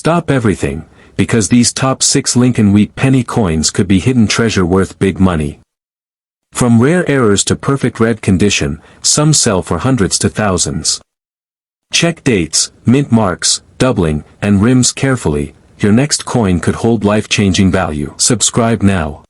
Stop everything, because these top 6 Lincoln Wheat penny coins could be hidden treasure worth big money. From rare errors to perfect red condition, some sell for hundreds to thousands. Check dates, mint marks, doubling, and rims carefully. Your next coin could hold life-changing value. Subscribe now.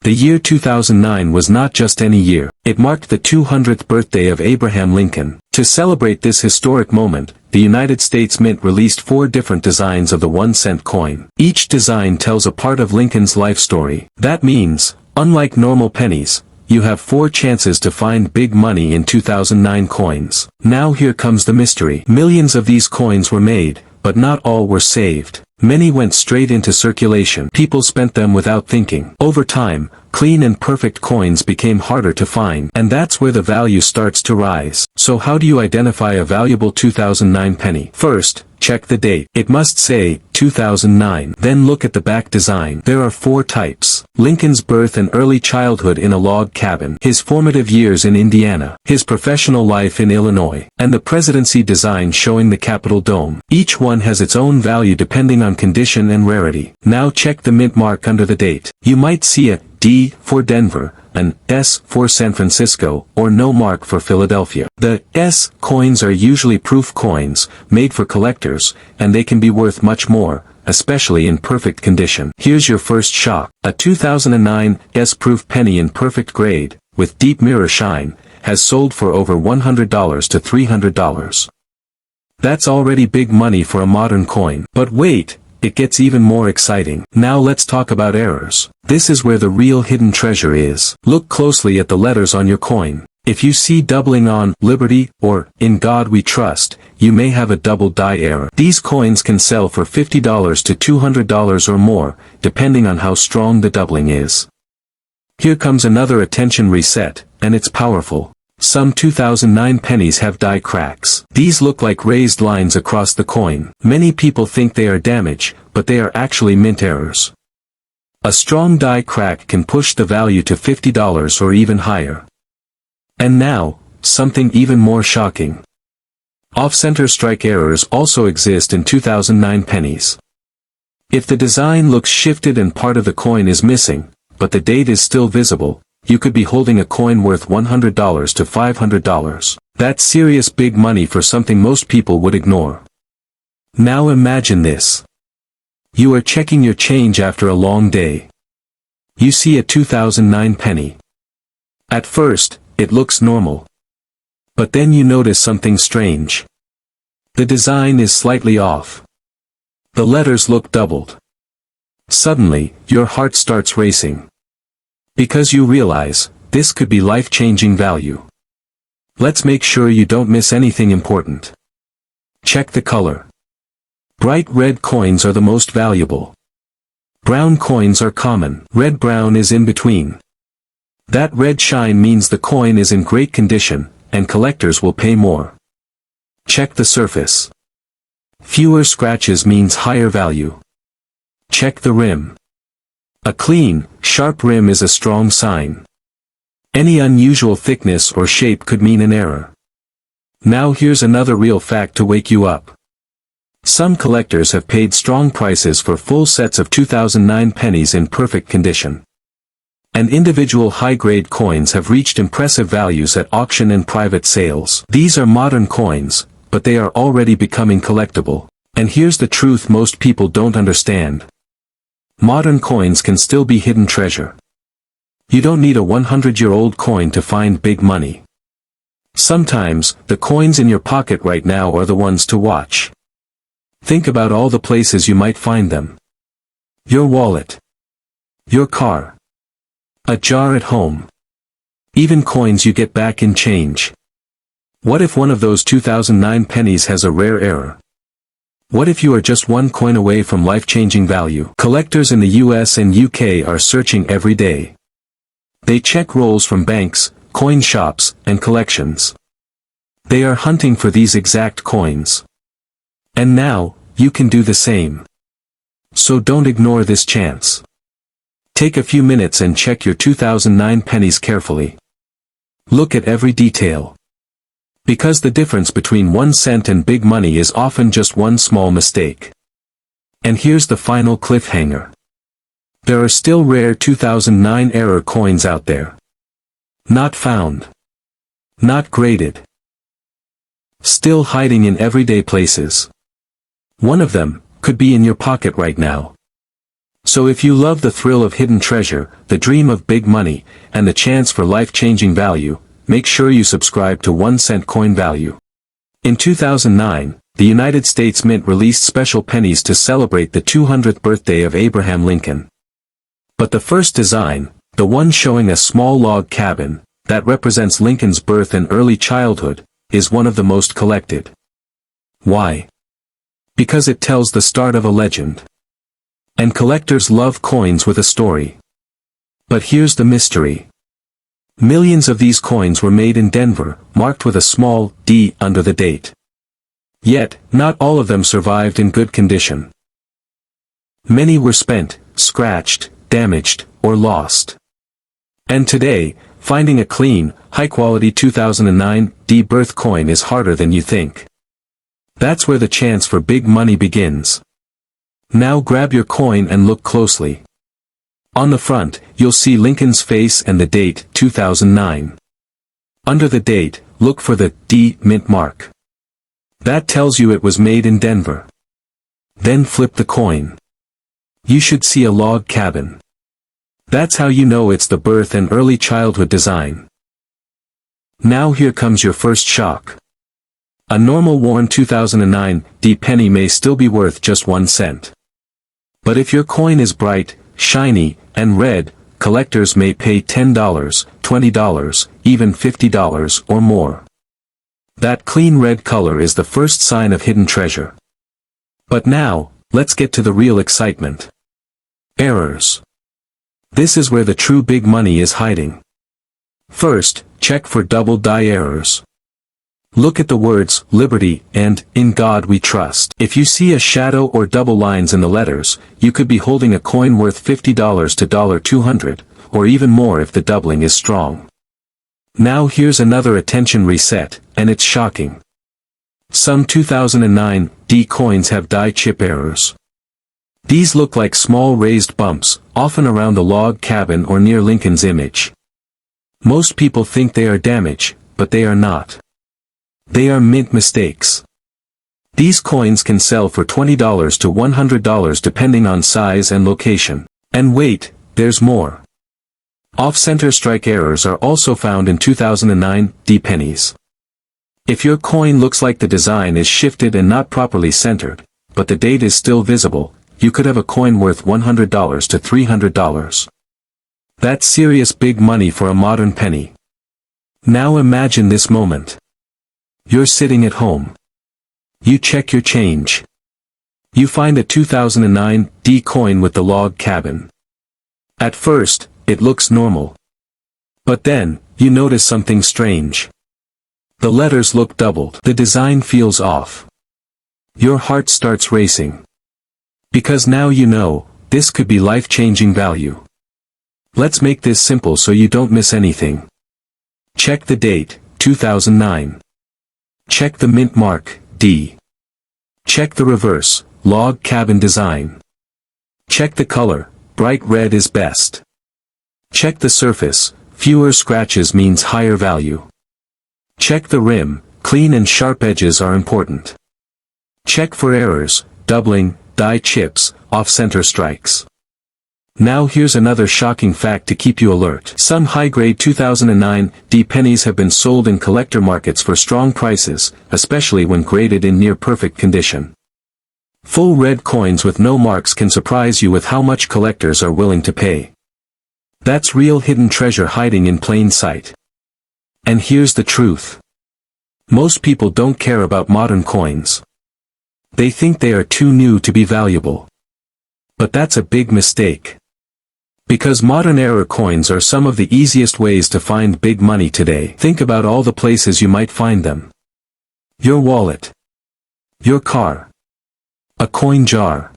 The year 2009 was not just any year, it marked the 200th birthday of Abraham Lincoln. To celebrate this historic moment, the United States Mint released 4 different designs of the 1-cent coin. Each design tells a part of Lincoln's life story. That means, unlike normal pennies, you have 4 chances to find big money in 2009 coins. Now here comes the mystery. Millions of these coins were made, but not all were saved. Many went straight into circulation. People spent them without thinking. Over time, clean and perfect coins became harder to find. And that's where the value starts to rise. So how do you identify a valuable 2009 penny? First, check the date. It must say, 2009. Then look at the back design. There are 4 types. Lincoln's birth and early childhood in a log cabin. His formative years in Indiana. His professional life in Illinois. And the presidency design showing the Capitol dome. Each one has its own value depending on condition and rarity. Now check the mint mark under the date. You might see a D for Denver, an S for San Francisco, or no mark for Philadelphia. The S coins are usually proof coins, made for collectors, and they can be worth much more, especially in perfect condition. Here's your first shock. A 2009 S-proof penny in perfect grade, with deep mirror shine, has sold for over $100 to $300. That's already big money for a modern coin. But wait, it gets even more exciting. Now let's talk about errors. This is where the real hidden treasure is. Look closely at the letters on your coin. If you see doubling on Liberty or In God We Trust, you may have a double die error. These coins can sell for $50 to $200 or more, depending on how strong the doubling is. Here comes another attention reset, and it's powerful. Some 2009 pennies have die cracks. These look like raised lines across the coin. Many people think they are damage, but they are actually mint errors. A strong die crack can push the value to $50 or even higher. And now, something even more shocking. Off-center strike errors also exist in 2009 pennies. If the design looks shifted and part of the coin is missing, but the date is still visible, you could be holding a coin worth $100 to $500. That's serious big money for something most people would ignore. Now imagine this. You are checking your change after a long day. You see a 2009 penny. At first, it looks normal. But then you notice something strange. The design is slightly off. The letters look doubled. Suddenly, your heart starts racing. Because you realize, this could be life-changing value. Let's make sure you don't miss anything important. Check the color. Bright red coins are the most valuable. Brown coins are common. Red-brown is in between. That red shine means the coin is in great condition, and collectors will pay more. Check the surface. Fewer scratches means higher value. Check the rim. A clean, sharp rim is a strong sign. Any unusual thickness or shape could mean an error. Now here's another real fact to wake you up. Some collectors have paid strong prices for full sets of 2009 pennies in perfect condition. And individual high-grade coins have reached impressive values at auction and private sales. These are modern coins, but they are already becoming collectible. And here's the truth most people don't understand. Modern coins can still be hidden treasure. You don't need a 100-year-old coin to find big money. Sometimes, the coins in your pocket right now are the ones to watch. Think about all the places you might find them. Your wallet. Your car. A jar at home. Even coins you get back in change. What if one of those 2009 pennies has a rare error? What if you are just one coin away from life-changing value? Collectors in the US and UK are searching every day. They check rolls from banks, coin shops, and collections. They are hunting for these exact coins. And now, you can do the same. So don't ignore this chance. Take a few minutes and check your 2009 pennies carefully. Look at every detail. Because the difference between 1 cent and big money is often just one small mistake. And here's the final cliffhanger. There are still rare 2009 error coins out there. Not found. Not graded. Still hiding in everyday places. One of them could be in your pocket right now. So if you love the thrill of hidden treasure, the dream of big money, and the chance for life-changing value, make sure you subscribe to 1-cent coin value. In 2009, the United States Mint released special pennies to celebrate the 200th birthday of Abraham Lincoln. But the first design, the one showing a small log cabin, that represents Lincoln's birth and early childhood, is one of the most collected. Why? Because it tells the start of a legend. And collectors love coins with a story. But here's the mystery. Millions of these coins were made in Denver, marked with a small D under the date. Yet, not all of them survived in good condition. Many were spent, scratched, damaged, or lost. And today, finding a clean, high-quality 2009 D birth coin is harder than you think. That's where the chance for big money begins. Now grab your coin and look closely. On the front, you'll see Lincoln's face and the date, 2009. Under the date, look for the D mint mark. That tells you it was made in Denver. Then flip the coin. You should see a log cabin. That's how you know it's the birth and early childhood design. Now here comes your first shock. A normal worn 2009 D penny may still be worth just 1 cent. But if your coin is bright, shiny, and red, collectors may pay $10, $20, even $50 or more. That clean red color is the first sign of hidden treasure. But now, let's get to the real excitement. Errors. This is where the true big money is hiding. First, check for double die errors. Look at the words, Liberty, and, In God We Trust. If you see a shadow or double lines in the letters, you could be holding a coin worth $50 to $200, or even more if the doubling is strong. Now here's another attention reset, and it's shocking. Some 2009 D coins have die chip errors. These look like small raised bumps, often around the log cabin or near Lincoln's image. Most people think they are damage, but they are not. They are mint mistakes. These coins can sell for $20 to $100 depending on size and location. And wait, there's more. Off-center strike errors are also found in 2009 D pennies. If your coin looks like the design is shifted and not properly centered, but the date is still visible, you could have a coin worth $100 to $300. That's serious big money for a modern penny. Now imagine this moment. You're sitting at home. You check your change. You find a 2009 D coin with the log cabin. At first, it looks normal. But then, you notice something strange. The letters look doubled. The design feels off. Your heart starts racing. Because now you know, this could be life-changing value. Let's make this simple so you don't miss anything. Check the date, 2009. Check the mint mark, D. Check the reverse, log cabin design. Check the color, bright red is best. Check the surface, fewer scratches means higher value. Check the rim, clean and sharp edges are important. Check for errors, doubling, die chips, off-center strikes. Now here's another shocking fact to keep you alert. Some high-grade 2009 D pennies have been sold in collector markets for strong prices, especially when graded in near-perfect condition. Full red coins with no marks can surprise you with how much collectors are willing to pay. That's real hidden treasure hiding in plain sight. And here's the truth. Most people don't care about modern coins. They think they are too new to be valuable. But that's a big mistake. Because modern era coins are some of the easiest ways to find big money today. Think about all the places you might find them. Your wallet. Your car. A coin jar.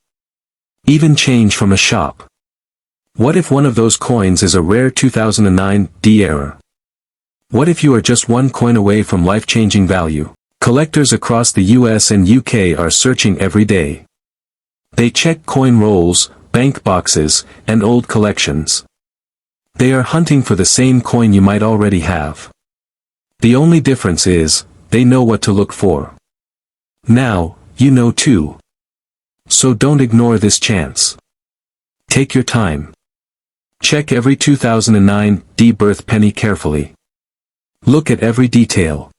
Even change from a shop. What if one of those coins is a rare 2009 D era? What if you are just one coin away from life-changing value? Collectors across the US and UK are searching every day. They check coin rolls, bank boxes, and old collections. They are hunting for the same coin you might already have. The only difference is, they know what to look for. Now, you know too. So don't ignore this chance. Take your time. Check every 2009 D-birth penny carefully. Look at every detail.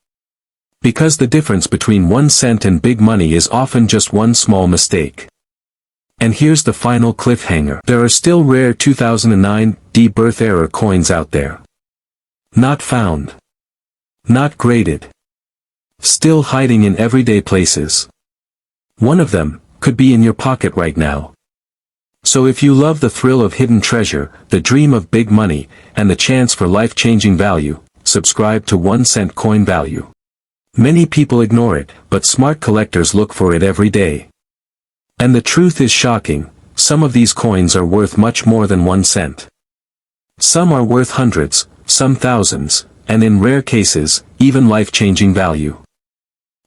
Because the difference between 1 cent and big money is often just one small mistake. And here's the final cliffhanger. There are still rare 2009 D-birth era coins out there. Not found. Not graded. Still hiding in everyday places. One of them could be in your pocket right now. So if you love the thrill of hidden treasure, the dream of big money, and the chance for life-changing value, subscribe to 1 cent coin value. Many people ignore it, but smart collectors look for it every day. And the truth is shocking, some of these coins are worth much more than 1 cent. Some are worth hundreds, some thousands, and in rare cases, even life-changing value.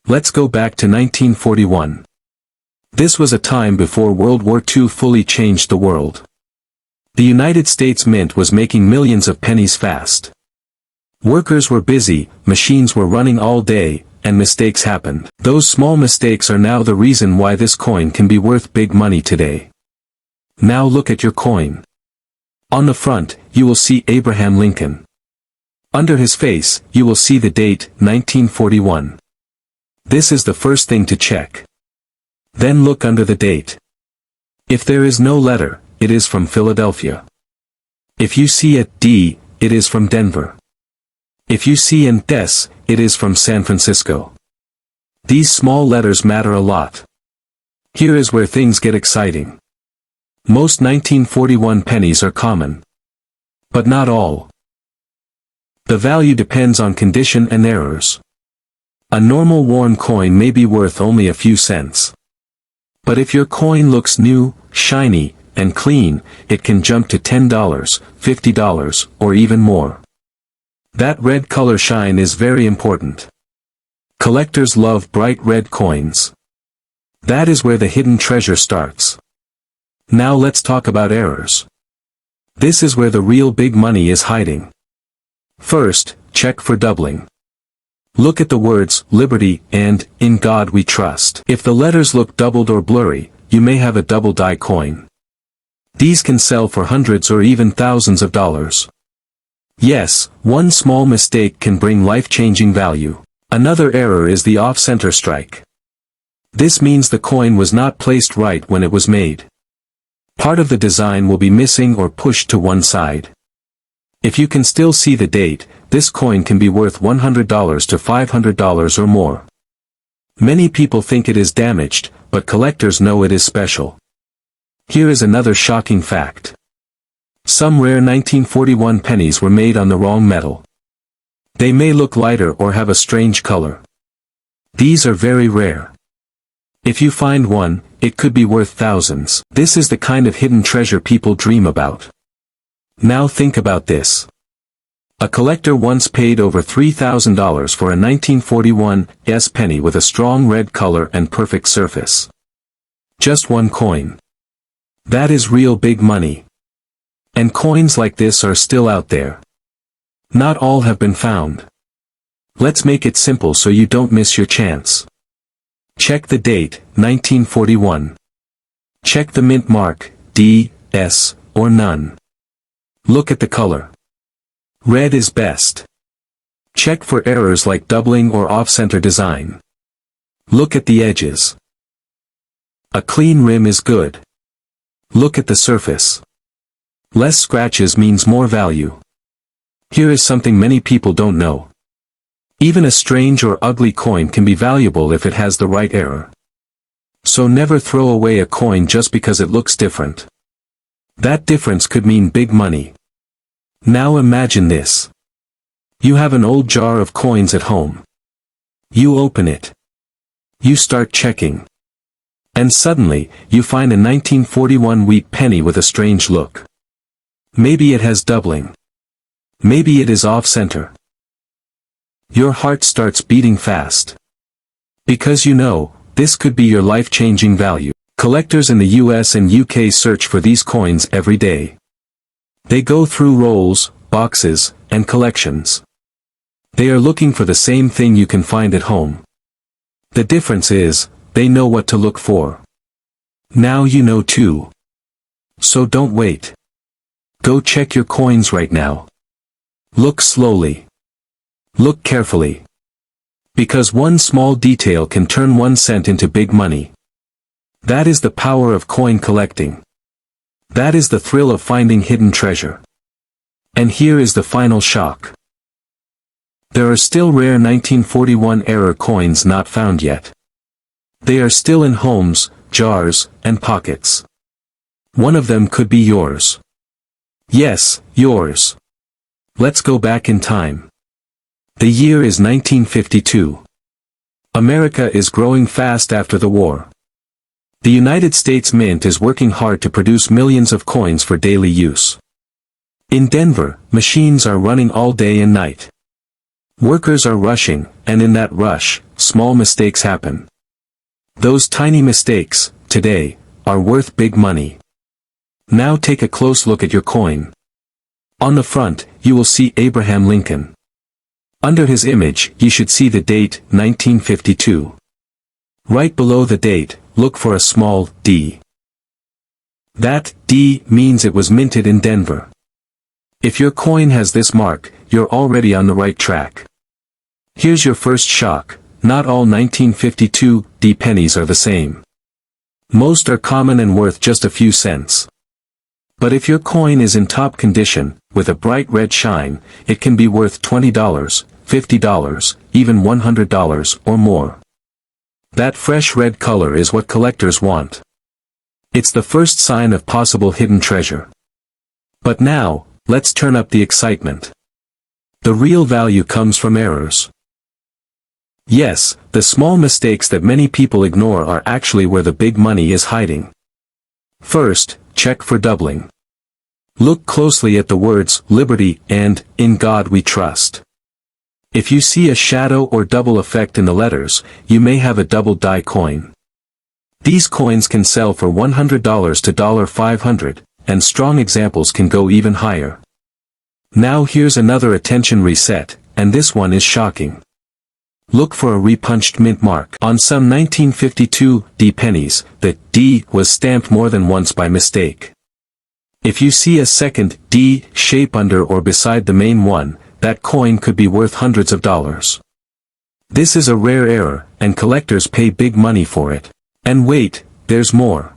Let's go back to 1941. This was a time before World War II fully changed the world. The United States Mint was making millions of pennies fast. Workers were busy, machines were running all day, and mistakes happened. Those small mistakes are now the reason why this coin can be worth big money today. Now look at your coin. On the front, you will see Abraham Lincoln. Under his face, you will see the date, 1941. This is the first thing to check. Then look under the date. If there is no letter, it is from Philadelphia. If you see a D, it is from Denver. If you see an S, it is from San Francisco. These small letters matter a lot. Here is where things get exciting. Most 1941 pennies are common. But not all. The value depends on condition and errors. A normal worn coin may be worth only a few cents. But if your coin looks new, shiny, and clean, it can jump to $10, $50, or even more. That red color shine is very important. Collectors love bright red coins. That is where the hidden treasure starts. Now let's talk about errors. This is where the real big money is hiding. First, check for doubling. Look at the words, Liberty, and, In God We Trust. If the letters look doubled or blurry, you may have a double die coin. These can sell for hundreds or even thousands of dollars. Yes, one small mistake can bring life-changing value. Another error is the off-center strike. This means the coin was not placed right when it was made. Part of the design will be missing or pushed to one side. If you can still see the date, this coin can be worth $100 to $500 or more. Many people think it is damaged, but collectors know it is special. Here is another shocking fact. Some rare 1941 pennies were made on the wrong metal. They may look lighter or have a strange color. These are very rare. If you find one, it could be worth thousands. This is the kind of hidden treasure people dream about. Now think about this. A collector once paid over $3,000 for a 1941 S penny with a strong red color and perfect surface. Just one coin. That is real big money. And coins like this are still out there. Not all have been found. Let's make it simple so you don't miss your chance. Check the date, 1941. Check the mint mark, D, S, or none. Look at the color. Red is best. Check for errors like doubling or off-center design. Look at the edges. A clean rim is good. Look at the surface. Less scratches means more value. Here is something many people don't know. Even a strange or ugly coin can be valuable if it has the right error. So never throw away a coin just because it looks different. That difference could mean big money. Now imagine this. You have an old jar of coins at home. You open it. You start checking. And suddenly, you find a 1941 wheat penny with a strange look. Maybe it has doubling. Maybe it is off-center. Your heart starts beating fast. Because you know, this could be your life-changing value. Collectors in the US and UK search for these coins every day. They go through rolls, boxes, and collections. They are looking for the same thing you can find at home. The difference is, they know what to look for. Now you know too. So don't wait. Go check your coins right now. Look slowly. Look carefully. Because one small detail can turn 1 cent into big money. That is the power of coin collecting. That is the thrill of finding hidden treasure. And here is the final shock. There are still rare 1941 era coins not found yet. They are still in homes, jars, and pockets. One of them could be yours. Yes, yours. Let's go back in time. The year is 1952. America is growing fast after the war. The United States Mint is working hard to produce millions of coins for daily use. In Denver, machines are running all day and night. Workers are rushing, and in that rush, small mistakes happen. Those tiny mistakes, today, are worth big money. Now take a close look at your coin. On the front, you will see Abraham Lincoln. Under his image, you should see the date, 1952. Right below the date, look for a small D. That D means it was minted in Denver. If your coin has this mark, you're already on the right track. Here's your first shock: not all 1952 D pennies are the same. Most are common and worth just a few cents. But if your coin is in top condition, with a bright red shine, it can be worth $20, $50, even $100 or more. That fresh red color is what collectors want. It's the first sign of possible hidden treasure. But now, let's turn up the excitement. The real value comes from errors. Yes, the small mistakes that many people ignore are actually where the big money is hiding. First, check for doubling. Look closely at the words "Liberty" and "In God We Trust." If you see a shadow or double effect in the letters, you may have a double die coin. These coins can sell for $100 to $500, and strong examples can go even higher. Now here's another attention reset, and this one is shocking. Look for a repunched mint mark. On some 1952 D pennies, the D was stamped more than once by mistake. If you see a second D shape under or beside the main one, that coin could be worth hundreds of dollars. This is a rare error, and collectors pay big money for it. And wait, there's more.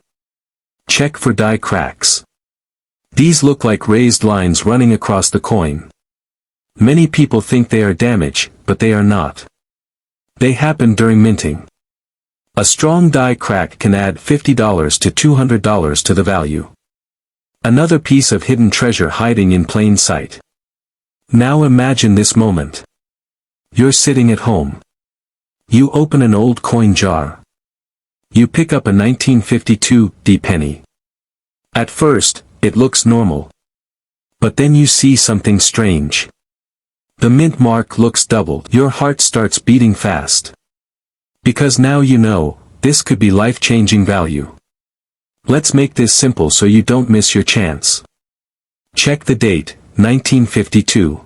Check for die cracks. These look like raised lines running across the coin. Many people think they are damage, but they are not. They happen during minting. A strong die crack can add $50 to $200 to the value. Another piece of hidden treasure hiding in plain sight. Now imagine this moment. You're sitting at home. You open an old coin jar. You pick up a 1952 D penny. At first, it looks normal. But then you see something strange. The mint mark looks doubled. Your heart starts beating fast. Because now you know, this could be life-changing value. Let's make this simple so you don't miss your chance. Check the date, 1952.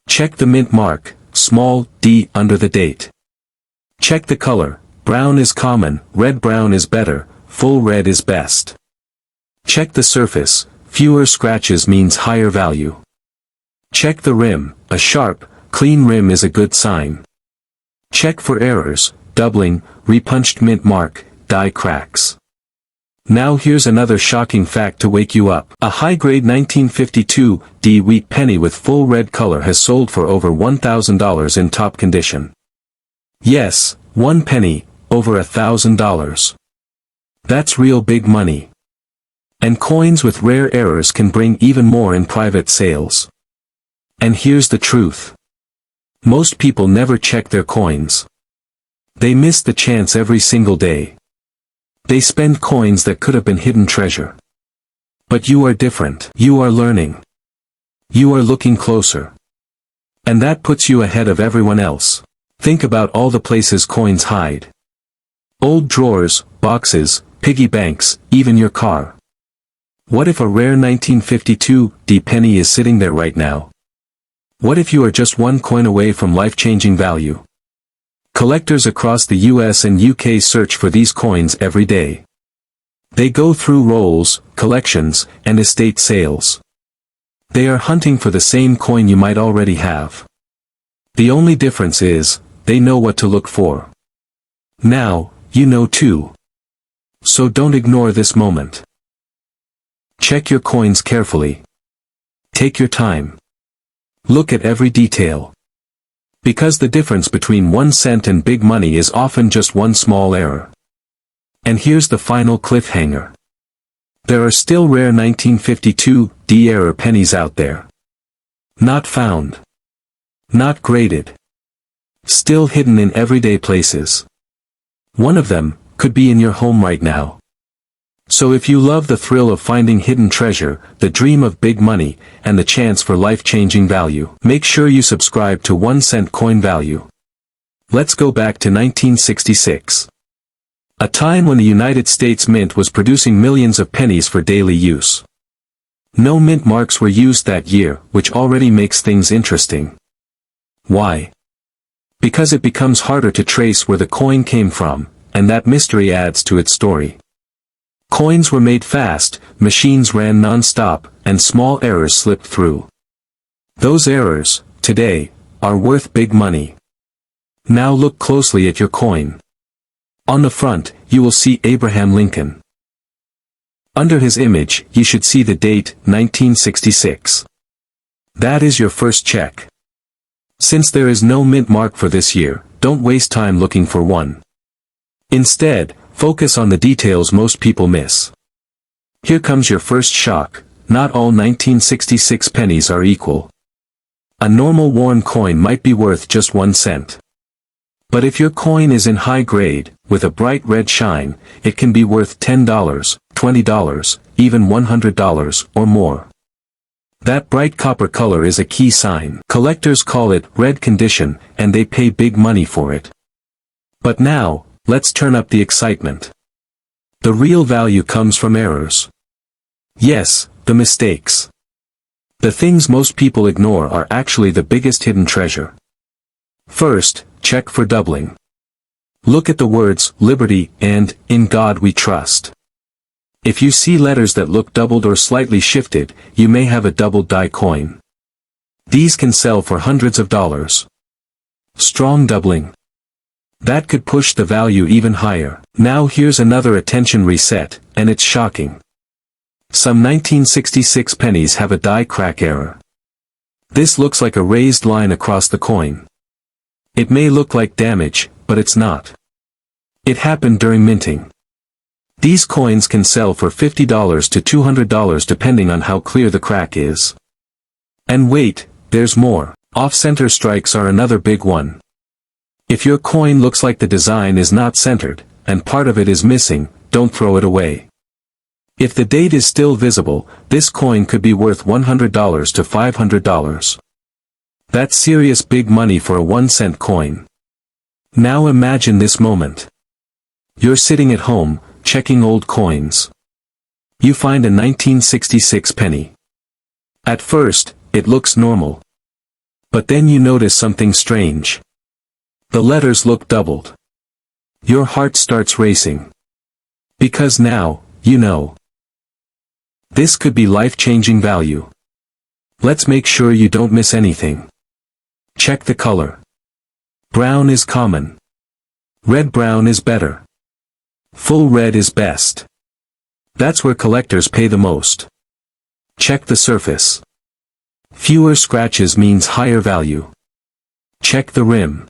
Check the mint mark, small d under the date. Check the color, brown is common, red-brown is better, full red is best. Check the surface, fewer scratches means higher value. Check the rim, a sharp, clean rim is a good sign. Check for errors, doubling, repunched mint mark, die cracks. Now here's another shocking fact to wake you up. A high-grade 1952 D wheat penny with full red color has sold for over $1,000 in top condition. Yes, one penny, over $1,000. That's real big money. And coins with rare errors can bring even more in private sales. And here's the truth. Most people never check their coins. They miss the chance every single day. They spend coins that could have been hidden treasure. But you are different. You are learning. You are looking closer. And that puts you ahead of everyone else. Think about all the places coins hide. Old drawers, boxes, piggy banks, even your car. What if a rare 1952 penny is sitting there right now? What if you are just one coin away from life-changing value? Collectors across the US and UK search for these coins every day. They go through rolls, collections, and estate sales. They are hunting for the same coin you might already have. The only difference is, they know what to look for. Now, you know too. So don't ignore this moment. Check your coins carefully. Take your time. Look at every detail. Because the difference between 1 cent and big money is often just one small error. And here's the final cliffhanger. There are still rare 1952 error pennies out there. Not found. Not graded. Still hidden in everyday places. One of them could be in your home right now. So if you love the thrill of finding hidden treasure, the dream of big money, and the chance for life-changing value, make sure you subscribe to 1 cent coin value. Let's go back to 1966. A time when the United States Mint was producing millions of pennies for daily use. No mint marks were used that year, which already makes things interesting. Why? Because it becomes harder to trace where the coin came from, and that mystery adds to its story. Coins were made fast, machines ran non-stop, and small errors slipped through. Those errors, today, are worth big money. Now look closely at your coin. On the front, you will see Abraham Lincoln. Under his image, you should see the date, 1966. That is your first check. Since there is no mint mark for this year, don't waste time looking for one. Instead, focus on the details most people miss. Here comes your first shock: not all 1966 pennies are equal. A normal worn coin might be worth just 1 cent. But if your coin is in high grade, with a bright red shine, it can be worth $10, $20, even $100 or more. That bright copper color is a key sign. Collectors call it red condition, and they pay big money for it. But now, let's turn up the excitement. The real value comes from errors. Yes, the mistakes. The things most people ignore are actually the biggest hidden treasure. First, check for doubling. Look at the words, Liberty, and, In God We Trust. If you see letters that look doubled or slightly shifted, you may have a doubled die coin. These can sell for hundreds of dollars. Strong doubling. That could push the value even higher. Now here's another attention reset, and it's shocking. Some 1966 pennies have a die crack error. This looks like a raised line across the coin. It may look like damage, but it's not. It happened during minting. These coins can sell for $50 to $200 depending on how clear the crack is. And wait, there's more. Off-center strikes are another big one. If your coin looks like the design is not centered, and part of it is missing, don't throw it away. If the date is still visible, this coin could be worth $100 to $500. That's serious big money for a 1 cent coin. Now imagine this moment. You're sitting at home, checking old coins. You find a 1966 penny. At first, it looks normal. But then you notice something strange. The letters look doubled. Your heart starts racing. Because now, you know. This could be life-changing value. Let's make sure you don't miss anything. Check the color. Brown is common. Red-brown is better. Full red is best. That's where collectors pay the most. Check the surface. Fewer scratches means higher value. Check the rim.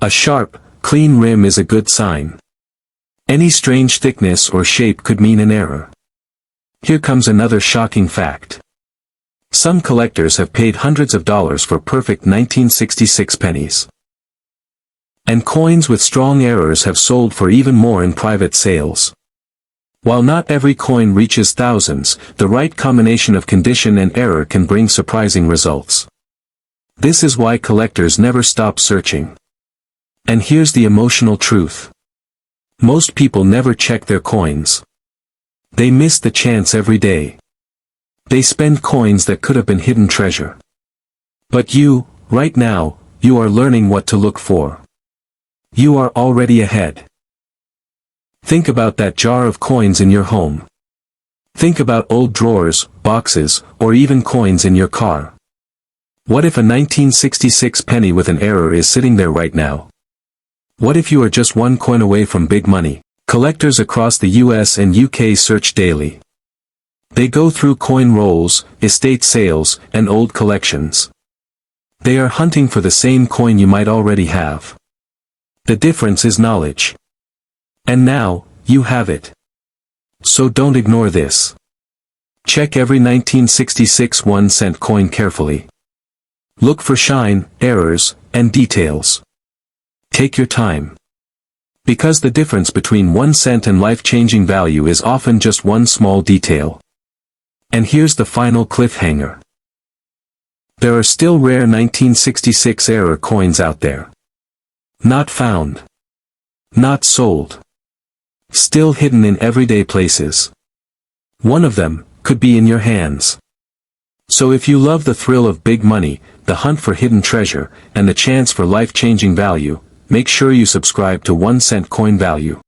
A sharp, clean rim is a good sign. Any strange thickness or shape could mean an error. Here comes another shocking fact. Some collectors have paid hundreds of dollars for perfect 1966 pennies. And coins with strong errors have sold for even more in private sales. While not every coin reaches thousands, the right combination of condition and error can bring surprising results. This is why collectors never stop searching. And here's the emotional truth. Most people never check their coins. They miss the chance every day. They spend coins that could have been hidden treasure. But you, right now, you are learning what to look for. You are already ahead. Think about that jar of coins in your home. Think about old drawers, boxes, or even coins in your car. What if a 1966 penny with an error is sitting there right now? What if you are just one coin away from big money? Collectors across the US and UK search daily. They go through coin rolls, estate sales, and old collections. They are hunting for the same coin you might already have. The difference is knowledge. And now, you have it. So don't ignore this. Check every 1966 1-cent coin carefully. Look for shine, errors, and details. Take your time. Because the difference between 1 cent and life-changing value is often just one small detail. And here's the final cliffhanger. There are still rare 1966 error coins out there. Not found. Not sold. Still hidden in everyday places. One of them could be in your hands. So if you love the thrill of big money, the hunt for hidden treasure, and the chance for life-changing value, make sure you subscribe to 1 Cent Coin Value.